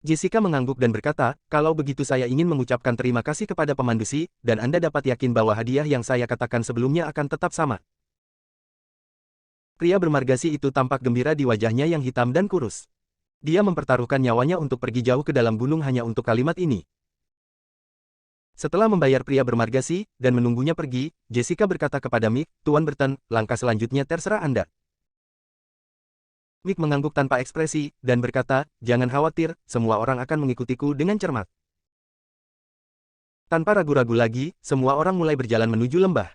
Jessica mengangguk dan berkata, kalau begitu saya ingin mengucapkan terima kasih kepada pemandu Si, dan Anda dapat yakin bahwa hadiah yang saya katakan sebelumnya akan tetap sama. Pria bermargasi itu tampak gembira di wajahnya yang hitam dan kurus. Dia mempertaruhkan nyawanya untuk pergi jauh ke dalam gunung hanya untuk kalimat ini. Setelah membayar pria bermargasi dan menunggunya pergi, Jessica berkata kepada Mick, "Tuan Burton, langkah selanjutnya terserah Anda." Mick mengangguk tanpa ekspresi dan berkata, "Jangan khawatir, semua orang akan mengikutiku dengan cermat." Tanpa ragu-ragu lagi, semua orang mulai berjalan menuju lembah.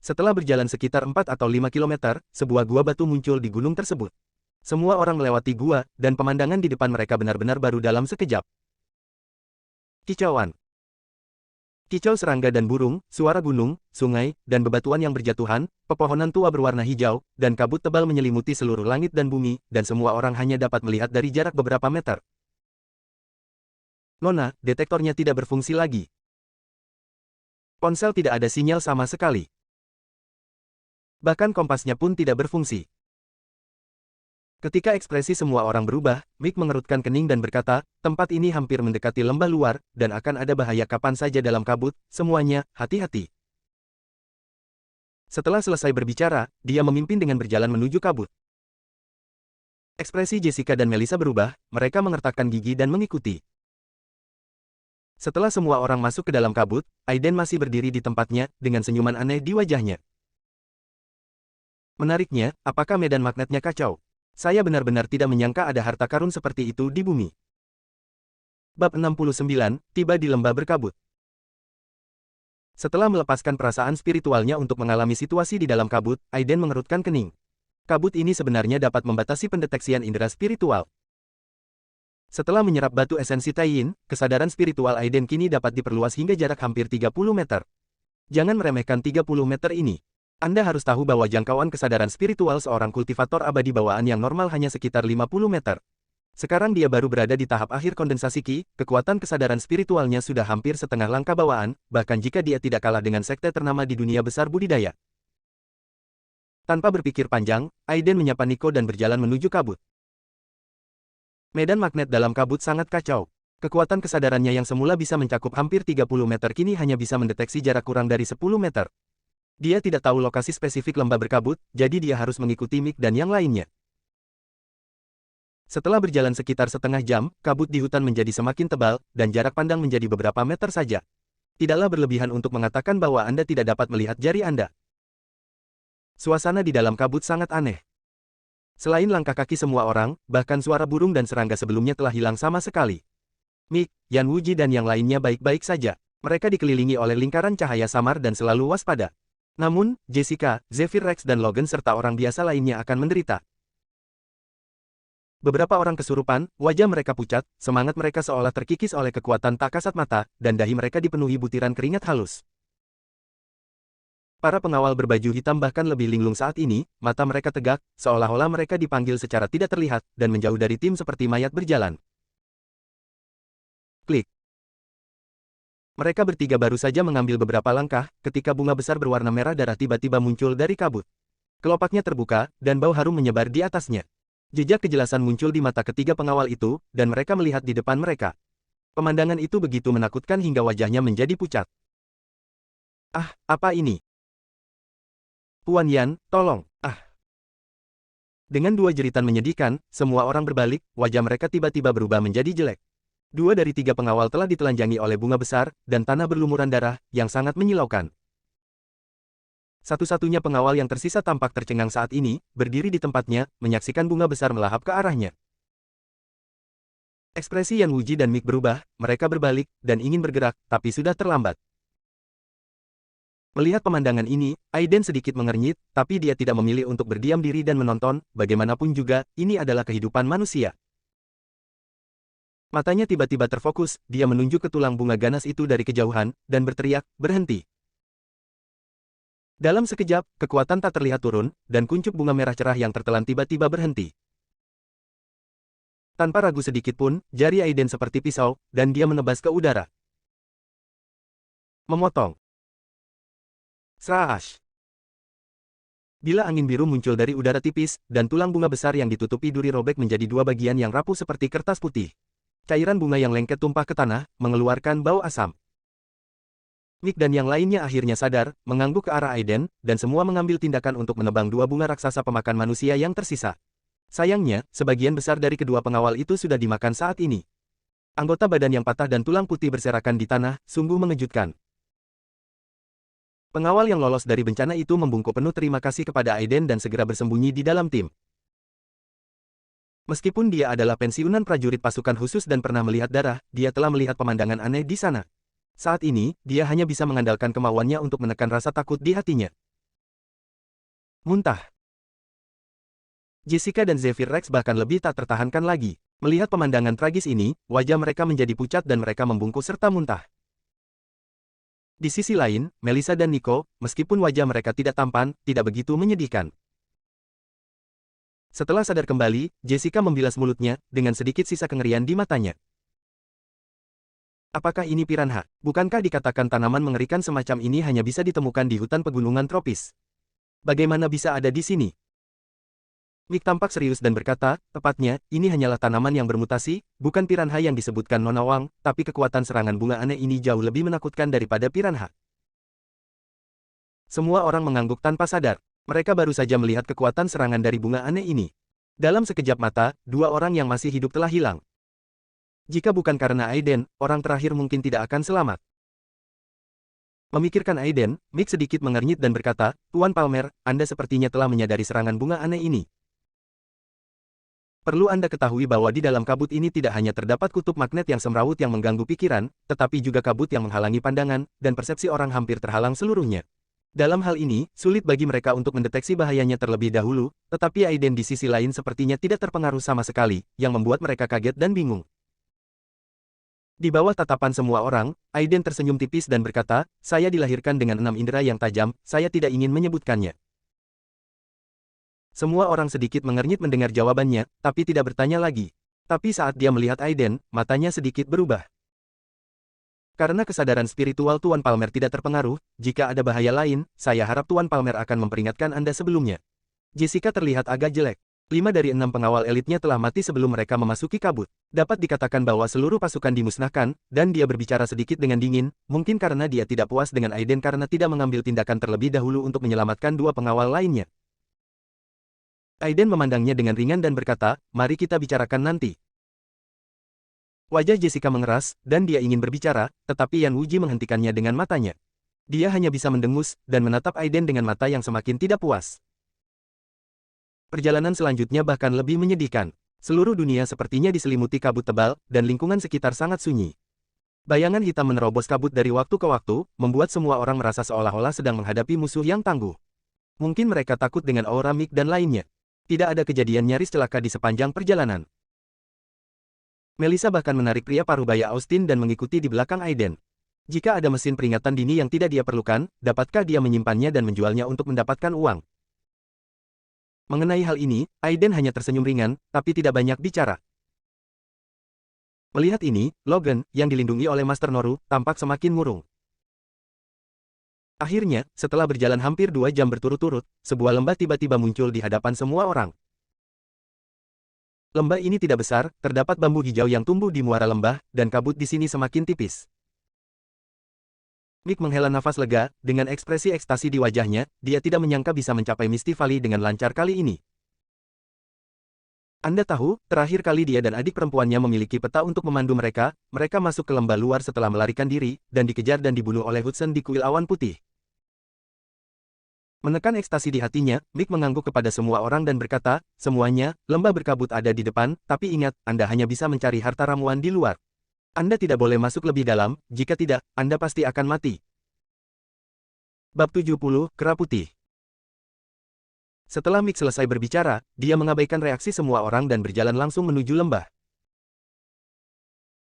Setelah berjalan sekitar 4 atau 5 kilometer, sebuah gua batu muncul di gunung tersebut. Semua orang melewati gua, dan pemandangan di depan mereka benar-benar baru dalam sekejap. Kicauan. Kicau serangga dan burung, suara gunung, sungai, dan bebatuan yang berjatuhan, pepohonan tua berwarna hijau, dan kabut tebal menyelimuti seluruh langit dan bumi, dan semua orang hanya dapat melihat dari jarak beberapa meter. Nona, detektornya tidak berfungsi lagi. Ponsel tidak ada sinyal sama sekali. Bahkan kompasnya pun tidak berfungsi. Ketika ekspresi semua orang berubah, Mick mengerutkan kening dan berkata, "Tempat ini hampir mendekati lembah luar, dan akan ada bahaya kapan saja dalam kabut, semuanya, hati-hati." Setelah selesai berbicara, dia memimpin dengan berjalan menuju kabut. Ekspresi Jessica dan Melissa berubah, mereka mengertakkan gigi dan mengikuti. Setelah semua orang masuk ke dalam kabut, Aiden masih berdiri di tempatnya, dengan senyuman aneh di wajahnya. Menariknya, apakah medan magnetnya kacau? Saya benar-benar tidak menyangka ada harta karun seperti itu di bumi. Bab 69, tiba di lembah berkabut. Setelah melepaskan perasaan spiritualnya untuk mengalami situasi di dalam kabut, Aiden mengerutkan kening. Kabut ini sebenarnya dapat membatasi pendeteksian indera spiritual. Setelah menyerap batu esensi Taiyin, kesadaran spiritual Aiden kini dapat diperluas hingga jarak hampir 30 meter. Jangan meremehkan 30 meter ini. Anda harus tahu bahwa jangkauan kesadaran spiritual seorang kultivator abadi bawaan yang normal hanya sekitar 50 meter. Sekarang dia baru berada di tahap akhir kondensasi Qi, kekuatan kesadaran spiritualnya sudah hampir setengah langkah bawaan, bahkan jika dia tidak kalah dengan sekte ternama di dunia besar budidaya. Tanpa berpikir panjang, Aiden menyapa Nico dan berjalan menuju kabut. Medan magnet dalam kabut sangat kacau. Kekuatan kesadarannya yang semula bisa mencakup hampir 30 meter kini hanya bisa mendeteksi jarak kurang dari 10 meter. Dia tidak tahu lokasi spesifik lembah berkabut, jadi dia harus mengikuti Mick dan yang lainnya. Setelah berjalan sekitar setengah jam, kabut di hutan menjadi semakin tebal, dan jarak pandang menjadi beberapa meter saja. Tidaklah berlebihan untuk mengatakan bahwa Anda tidak dapat melihat jari Anda. Suasana di dalam kabut sangat aneh. Selain langkah kaki semua orang, bahkan suara burung dan serangga sebelumnya telah hilang sama sekali. Mick, Yan Wuji dan yang lainnya baik-baik saja. Mereka dikelilingi oleh lingkaran cahaya samar dan selalu waspada. Namun, Jessica, Zephyr Rex dan Logan serta orang biasa lainnya akan menderita. Beberapa orang kesurupan, wajah mereka pucat, semangat mereka seolah terkikis oleh kekuatan tak kasat mata, dan dahi mereka dipenuhi butiran keringat halus. Para pengawal berbaju hitam bahkan lebih linglung saat ini, mata mereka tegak, seolah-olah mereka dipanggil secara tidak terlihat, dan menjauh dari tim seperti mayat berjalan. Klik. Mereka bertiga baru saja mengambil beberapa langkah, ketika bunga besar berwarna merah darah tiba-tiba muncul dari kabut. Kelopaknya terbuka, dan bau harum menyebar di atasnya. Jejak kejelasan muncul di mata ketiga pengawal itu, dan mereka melihat di depan mereka. Pemandangan itu begitu menakutkan hingga wajahnya menjadi pucat. "Ah, apa ini? Puan Yan, tolong, ah!" Dengan dua jeritan menyedihkan, semua orang berbalik, wajah mereka tiba-tiba berubah menjadi jelek. 2 dari 3 pengawal telah ditelanjangi oleh bunga besar, dan tanah berlumuran darah, yang sangat menyilaukan. Satu-satunya pengawal yang tersisa tampak tercengang saat ini, berdiri di tempatnya, menyaksikan bunga besar melahap ke arahnya. Ekspresi Yan Wuji dan Mick berubah, mereka berbalik, dan ingin bergerak, tapi sudah terlambat. Melihat pemandangan ini, Aiden sedikit mengernyit, tapi dia tidak memilih untuk berdiam diri dan menonton, bagaimanapun juga, ini adalah kehidupan manusia. Matanya tiba-tiba terfokus, dia menunjuk ke tulang bunga ganas itu dari kejauhan, dan berteriak, "Berhenti!" Dalam sekejap, kekuatan tak terlihat turun, dan kuncup bunga merah cerah yang tertelan tiba-tiba berhenti. Tanpa ragu sedikit pun, jari Aiden seperti pisau, dan dia menebas ke udara. Memotong. Srash! Bila angin biru muncul dari udara tipis, dan tulang bunga besar yang ditutupi duri robek menjadi 2 bagian yang rapuh seperti kertas putih. Cairan bunga yang lengket tumpah ke tanah, mengeluarkan bau asam. Mick dan yang lainnya akhirnya sadar, mengangguk ke arah Aiden, dan semua mengambil tindakan untuk menebang dua bunga raksasa pemakan manusia yang tersisa. Sayangnya, sebagian besar dari kedua pengawal itu sudah dimakan saat ini. Anggota badan yang patah dan tulang putih berserakan di tanah, sungguh mengejutkan. Pengawal yang lolos dari bencana itu membungkuk penuh terima kasih kepada Aiden dan segera bersembunyi di dalam tim. Meskipun dia adalah pensiunan prajurit pasukan khusus dan pernah melihat darah, dia telah melihat pemandangan aneh di sana. Saat ini, dia hanya bisa mengandalkan kemauannya untuk menekan rasa takut di hatinya. Muntah. Jessica dan Zephyr Rex bahkan lebih tak tertahankan lagi. Melihat pemandangan tragis ini, wajah mereka menjadi pucat dan mereka membungkuk serta muntah. Di sisi lain, Melissa dan Nico, meskipun wajah mereka tidak tampan, tidak begitu menyedihkan. Setelah sadar kembali, Jessica membilas mulutnya, dengan sedikit sisa kengerian di matanya. Apakah ini piranha? Bukankah dikatakan tanaman mengerikan semacam ini hanya bisa ditemukan di hutan pegunungan tropis? Bagaimana bisa ada di sini? Mick tampak serius dan berkata, tepatnya, ini hanyalah tanaman yang bermutasi, bukan piranha yang disebutkan Nona Wang, tapi kekuatan serangan bunga aneh ini jauh lebih menakutkan daripada piranha. Semua orang mengangguk tanpa sadar. Mereka baru saja melihat kekuatan serangan dari bunga aneh ini. Dalam sekejap mata, dua orang yang masih hidup telah hilang. Jika bukan karena Aiden, orang terakhir mungkin tidak akan selamat. Memikirkan Aiden, Mick sedikit mengernyit dan berkata, Tuan Palmer, Anda sepertinya telah menyadari serangan bunga aneh ini. Perlu Anda ketahui bahwa di dalam kabut ini tidak hanya terdapat kutub magnet yang semrawut yang mengganggu pikiran, tetapi juga kabut yang menghalangi pandangan, dan persepsi orang hampir terhalang seluruhnya. Dalam hal ini, sulit bagi mereka untuk mendeteksi bahayanya terlebih dahulu, tetapi Aiden di sisi lain sepertinya tidak terpengaruh sama sekali, yang membuat mereka kaget dan bingung. Di bawah tatapan semua orang, Aiden tersenyum tipis dan berkata, saya dilahirkan dengan 6 indera yang tajam, saya tidak ingin menyebutkannya. Semua orang sedikit mengernyit mendengar jawabannya, tapi tidak bertanya lagi. Tapi saat dia melihat Aiden, matanya sedikit berubah. Karena kesadaran spiritual Tuan Palmer tidak terpengaruh, jika ada bahaya lain, saya harap Tuan Palmer akan memperingatkan Anda sebelumnya. Jessica terlihat agak jelek. 5 dari 6 pengawal elitnya telah mati sebelum mereka memasuki kabut. Dapat dikatakan bahwa seluruh pasukan dimusnahkan, dan dia berbicara sedikit dengan dingin, mungkin karena dia tidak puas dengan Aiden karena tidak mengambil tindakan terlebih dahulu untuk menyelamatkan 2 pengawal lainnya. Aiden memandangnya dengan ringan dan berkata, mari kita bicarakan nanti. Wajah Jessica mengeras, dan dia ingin berbicara, tetapi Yan Wuji menghentikannya dengan matanya. Dia hanya bisa mendengus, dan menatap Aiden dengan mata yang semakin tidak puas. Perjalanan selanjutnya bahkan lebih menyedihkan. Seluruh dunia sepertinya diselimuti kabut tebal, dan lingkungan sekitar sangat sunyi. Bayangan hitam menerobos kabut dari waktu ke waktu, membuat semua orang merasa seolah-olah sedang menghadapi musuh yang tangguh. Mungkin mereka takut dengan aura Mick dan lainnya. Tidak ada kejadian nyaris celaka di sepanjang perjalanan. Melissa bahkan menarik pria parubaya Austin dan mengikuti di belakang Aiden. Jika ada mesin peringatan dini yang tidak dia perlukan, dapatkah dia menyimpannya dan menjualnya untuk mendapatkan uang? Mengenai hal ini, Aiden hanya tersenyum ringan, tapi tidak banyak bicara. Melihat ini, Logan, yang dilindungi oleh Master Noru, tampak semakin murung. Akhirnya, setelah berjalan hampir 2 jam berturut-turut, sebuah lembah tiba-tiba muncul di hadapan semua orang. Lembah ini tidak besar, terdapat bambu hijau yang tumbuh di muara lembah, dan kabut di sini semakin tipis. Mick menghela nafas lega, dengan ekspresi ekstasi di wajahnya, dia tidak menyangka bisa mencapai Misty Valley dengan lancar kali ini. Anda tahu, terakhir kali dia dan adik perempuannya memiliki peta untuk memandu mereka, mereka masuk ke lembah luar setelah melarikan diri, dan dikejar dan dibunuh oleh Hudson di kuil awan putih. Menekan ekstasi di hatinya, Mick mengangguk kepada semua orang dan berkata, semuanya, lembah berkabut ada di depan, tapi ingat, Anda hanya bisa mencari harta ramuan di luar. Anda tidak boleh masuk lebih dalam, jika tidak, Anda pasti akan mati. Bab 70, Kera Putih. Setelah Mick selesai berbicara, dia mengabaikan reaksi semua orang dan berjalan langsung menuju lembah.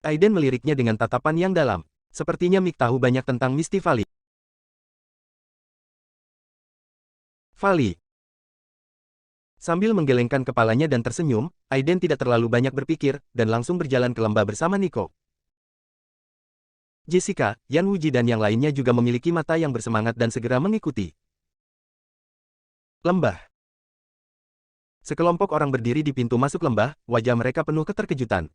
Aiden meliriknya dengan tatapan yang dalam. Sepertinya Mick tahu banyak tentang Misty Valley. Valley. Sambil menggelengkan kepalanya dan tersenyum, Aiden tidak terlalu banyak berpikir, dan langsung berjalan ke lembah bersama Nico. Jessica, Yan Wuji dan yang lainnya juga memiliki mata yang bersemangat dan segera mengikuti. Lembah. Sekelompok orang berdiri di pintu masuk lembah, wajah mereka penuh keterkejutan.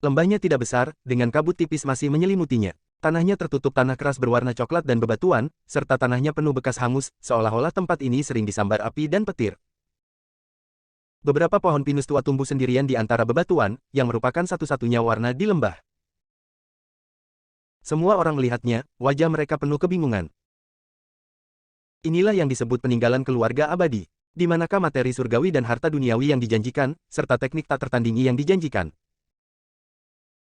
Lembahnya tidak besar, dengan kabut tipis masih menyelimutinya. Tanahnya tertutup tanah keras berwarna coklat dan bebatuan, serta tanahnya penuh bekas hangus, seolah-olah tempat ini sering disambar api dan petir. Beberapa pohon pinus tua tumbuh sendirian di antara bebatuan, yang merupakan satu-satunya warna di lembah. Semua orang melihatnya, wajah mereka penuh kebingungan. Inilah yang disebut peninggalan keluarga abadi. Di manakah materi surgawi dan harta duniawi yang dijanjikan, serta teknik tak tertandingi yang dijanjikan?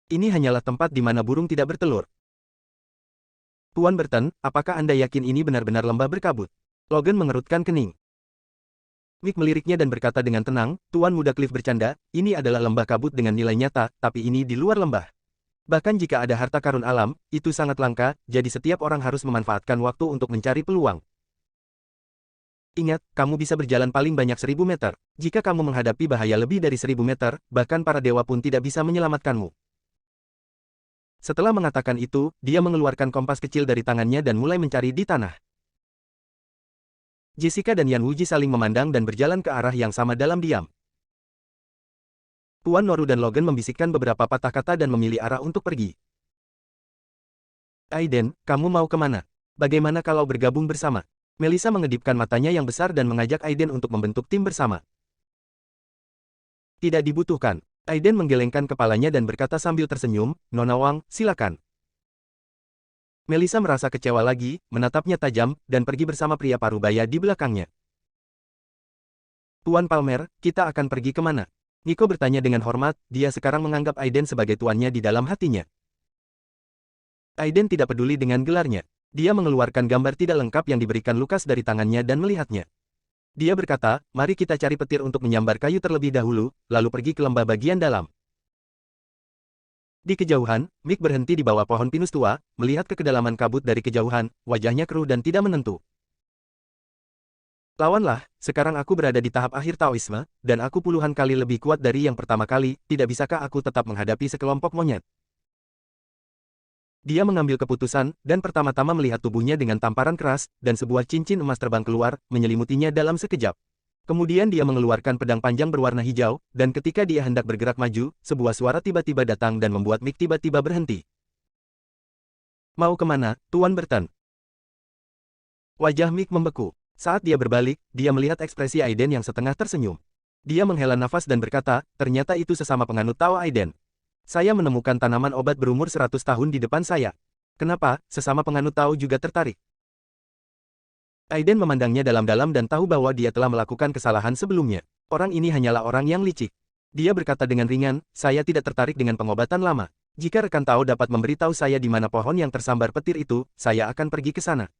Ini hanyalah tempat di mana burung tidak bertelur. Tuan Burton, apakah Anda yakin ini benar-benar lembah berkabut? Logan mengerutkan kening. Mick meliriknya dan berkata dengan tenang, Tuan Muda Cliff bercanda, ini adalah lembah kabut dengan nilai nyata, tapi ini di luar lembah. Bahkan jika ada harta karun alam, itu sangat langka, jadi setiap orang harus memanfaatkan waktu untuk mencari peluang. Ingat, kamu bisa berjalan paling banyak 1000 meter. Jika kamu menghadapi bahaya lebih dari 1000 meter, bahkan para dewa pun tidak bisa menyelamatkanmu. Setelah mengatakan itu, dia mengeluarkan kompas kecil dari tangannya dan mulai mencari di tanah. Jessica dan Yan Wuji saling memandang dan berjalan ke arah yang sama dalam diam. Tuan Noru dan Logan membisikkan beberapa patah kata dan memilih arah untuk pergi. Aiden, kamu mau kemana? Bagaimana kalau bergabung bersama? Melissa mengedipkan matanya yang besar dan mengajak Aiden untuk membentuk tim bersama. Tidak dibutuhkan. Aiden menggelengkan kepalanya dan berkata sambil tersenyum, Nona Wang, silakan. Melissa merasa kecewa lagi, menatapnya tajam, dan pergi bersama pria parubaya di belakangnya. Tuan Palmer, kita akan pergi kemana? Nico bertanya dengan hormat, dia sekarang menganggap Aiden sebagai tuannya di dalam hatinya. Aiden tidak peduli dengan gelarnya. Dia mengeluarkan gambar tidak lengkap yang diberikan Lukas dari tangannya dan melihatnya. Dia berkata, mari kita cari petir untuk menyambar kayu terlebih dahulu, lalu pergi ke lembah bagian dalam. Di kejauhan, Mick berhenti di bawah pohon pinus tua, melihat ke kedalaman kabut dari kejauhan, wajahnya keruh dan tidak menentu. Lawanlah, sekarang aku berada di tahap akhir Taoisme, dan aku puluhan kali lebih kuat dari yang pertama kali, tidak bisakah aku tetap menghadapi sekelompok monyet? Dia mengambil keputusan, dan pertama-tama melihat tubuhnya dengan tamparan keras, dan sebuah cincin emas terbang keluar, menyelimutinya dalam sekejap. Kemudian dia mengeluarkan pedang panjang berwarna hijau, dan ketika dia hendak bergerak maju, sebuah suara tiba-tiba datang dan membuat Mick tiba-tiba berhenti. Mau kemana, Tuan Burton? Wajah Mick membeku. Saat dia berbalik, dia melihat ekspresi Aiden yang setengah tersenyum. Dia menghela nafas dan berkata, ternyata itu sesama penganut Tao Aiden. Saya menemukan tanaman obat berumur 100 tahun di depan saya. Kenapa, sesama penganut Tao juga tertarik? Aiden memandangnya dalam-dalam dan tahu bahwa dia telah melakukan kesalahan sebelumnya. Orang ini hanyalah orang yang licik. Dia berkata dengan ringan, saya tidak tertarik dengan pengobatan lama. Jika rekan Tao dapat memberitahu saya di mana pohon yang tersambar petir itu, saya akan pergi ke sana.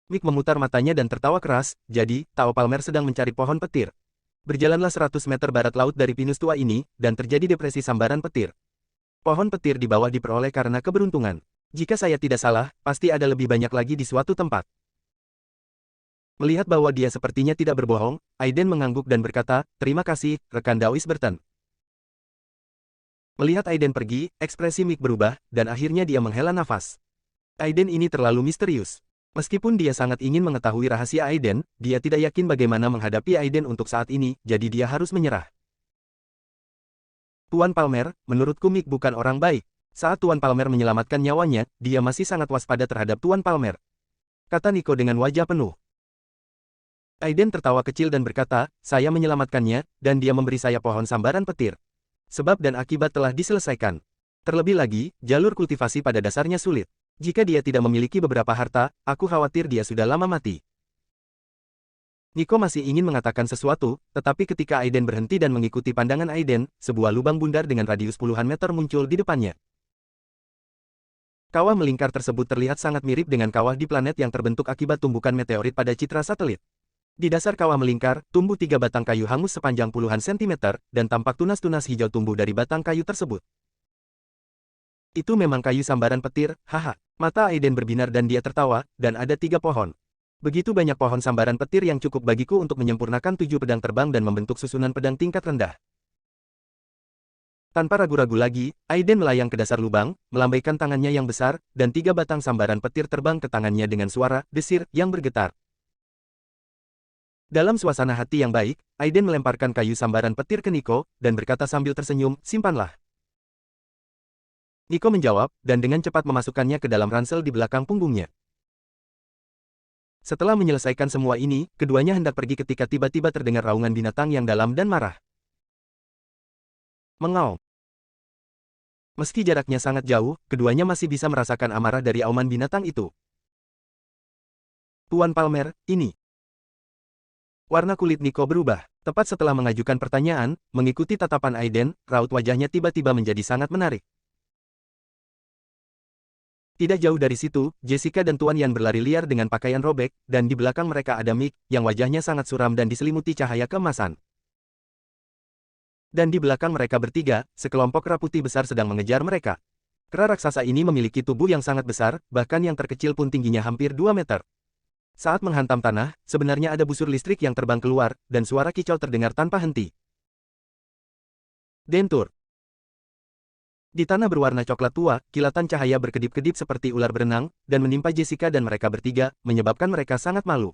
Mick memutar matanya dan tertawa keras, jadi, Tao Palmer sedang mencari pohon petir. Berjalanlah 100 meter barat laut dari pinus tua ini, dan terjadi depresi sambaran petir. Pohon petir di bawah diperoleh karena keberuntungan. Jika saya tidak salah, pasti ada lebih banyak lagi di suatu tempat. Melihat bahwa dia sepertinya tidak berbohong, Aiden mengangguk dan berkata, terima kasih, rekan Daois Burton. Melihat Aiden pergi, ekspresi Mick berubah, dan akhirnya dia menghela nafas. Aiden ini terlalu misterius. Meskipun dia sangat ingin mengetahui rahasia Aiden, dia tidak yakin bagaimana menghadapi Aiden untuk saat ini, jadi dia harus menyerah. Tuan Palmer, menurutku Mick bukan orang baik. Saat Tuan Palmer menyelamatkan nyawanya, dia masih sangat waspada terhadap Tuan Palmer. Kata Nico dengan wajah penuh. Aiden tertawa kecil dan berkata, saya menyelamatkannya, dan dia memberi saya pohon sambaran petir. Sebab dan akibat telah diselesaikan. Terlebih lagi, jalur kultivasi pada dasarnya sulit. Jika dia tidak memiliki beberapa harta, aku khawatir dia sudah lama mati. Nico masih ingin mengatakan sesuatu, tetapi ketika Aiden berhenti dan mengikuti pandangan Aiden, sebuah lubang bundar dengan radius puluhan meter muncul di depannya. Kawah melingkar tersebut terlihat sangat mirip dengan kawah di planet yang terbentuk akibat tumbukan meteorit pada citra satelit. Di dasar kawah melingkar, tumbuh 3 batang kayu hangus sepanjang puluhan sentimeter, dan tampak tunas-tunas hijau tumbuh dari batang kayu tersebut. Itu memang kayu sambaran petir, haha. Mata Aiden berbinar dan dia tertawa, dan ada 3 pohon. Begitu banyak pohon sambaran petir yang cukup bagiku untuk menyempurnakan 7 pedang terbang dan membentuk susunan pedang tingkat rendah. Tanpa ragu-ragu lagi, Aiden melayang ke dasar lubang, melambaikan tangannya yang besar, dan 3 batang sambaran petir terbang ke tangannya dengan suara desir yang bergetar. Dalam suasana hati yang baik, Aiden melemparkan kayu sambaran petir ke Nico, dan berkata sambil tersenyum, simpanlah. Nico menjawab, dan dengan cepat memasukkannya ke dalam ransel di belakang punggungnya. Setelah menyelesaikan semua ini, keduanya hendak pergi ketika tiba-tiba terdengar raungan binatang yang dalam dan marah. Mengaum. Meski jaraknya sangat jauh, keduanya masih bisa merasakan amarah dari auman binatang itu. Tuan Palmer, ini. Warna kulit Nico berubah. Tepat setelah mengajukan pertanyaan, mengikuti tatapan Aiden, raut wajahnya tiba-tiba menjadi sangat menarik. Tidak jauh dari situ, Jessica dan Tuan Yan berlari liar dengan pakaian robek, dan di belakang mereka ada Mick, yang wajahnya sangat suram dan diselimuti cahaya keemasan. Dan di belakang mereka bertiga, sekelompok kera putih besar sedang mengejar mereka. Kera raksasa ini memiliki tubuh yang sangat besar, bahkan yang terkecil pun tingginya hampir 2 meter. Saat menghantam tanah, sebenarnya ada busur listrik yang terbang keluar, dan suara kicau terdengar tanpa henti. Dentur. Di tanah berwarna coklat tua, kilatan cahaya berkedip-kedip seperti ular berenang, dan menimpa Jessica dan mereka bertiga, menyebabkan mereka sangat malu.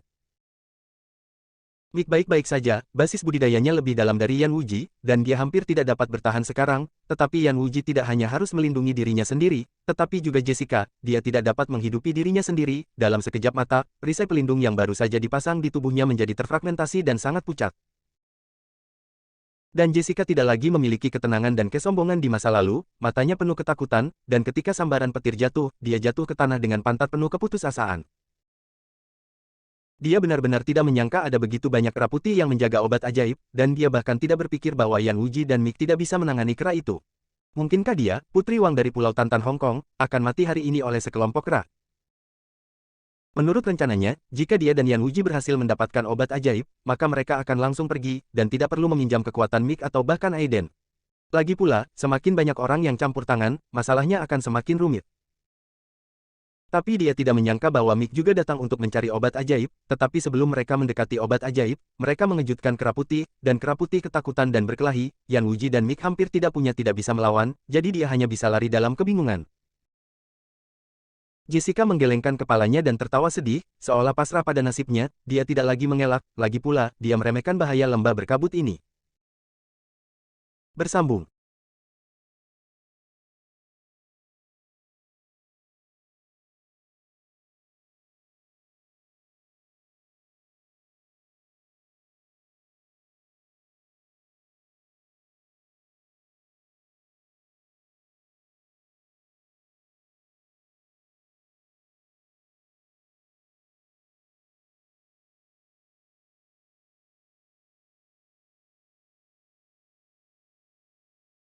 Mick baik-baik saja, basis budidayanya lebih dalam dari Yan Wuji, dan dia hampir tidak dapat bertahan sekarang, tetapi Yan Wuji tidak hanya harus melindungi dirinya sendiri, tetapi juga Jessica, dia tidak dapat menghidupi dirinya sendiri, dalam sekejap mata, perisai pelindung yang baru saja dipasang di tubuhnya menjadi terfragmentasi dan sangat pucat. Dan Jessica tidak lagi memiliki ketenangan dan kesombongan di masa lalu, matanya penuh ketakutan, dan ketika sambaran petir jatuh, dia jatuh ke tanah dengan pantat penuh keputusasaan. Dia benar-benar tidak menyangka ada begitu banyak kera putih yang menjaga obat ajaib, dan dia bahkan tidak berpikir bahwa Yan Wuji dan Mick tidak bisa menangani kera itu. Mungkinkah dia, Putri Wang dari Pulau Tantan Hong Kong, akan mati hari ini oleh sekelompok kera? Menurut rencananya, jika dia dan Yan Wuji berhasil mendapatkan obat ajaib, maka mereka akan langsung pergi, dan tidak perlu meminjam kekuatan Mick atau bahkan Aiden. Lagi pula, semakin banyak orang yang campur tangan, masalahnya akan semakin rumit. Tapi dia tidak menyangka bahwa Mick juga datang untuk mencari obat ajaib, tetapi sebelum mereka mendekati obat ajaib, mereka mengejutkan kera putih, dan kera putih ketakutan dan berkelahi, Yan Wuji dan Mick hampir tidak bisa melawan, jadi dia hanya bisa lari dalam kebingungan. Jessica menggelengkan kepalanya dan tertawa sedih, seolah pasrah pada nasibnya, dia tidak lagi mengelak, lagi pula, dia meremehkan bahaya lembah berkabut ini. Bersambung.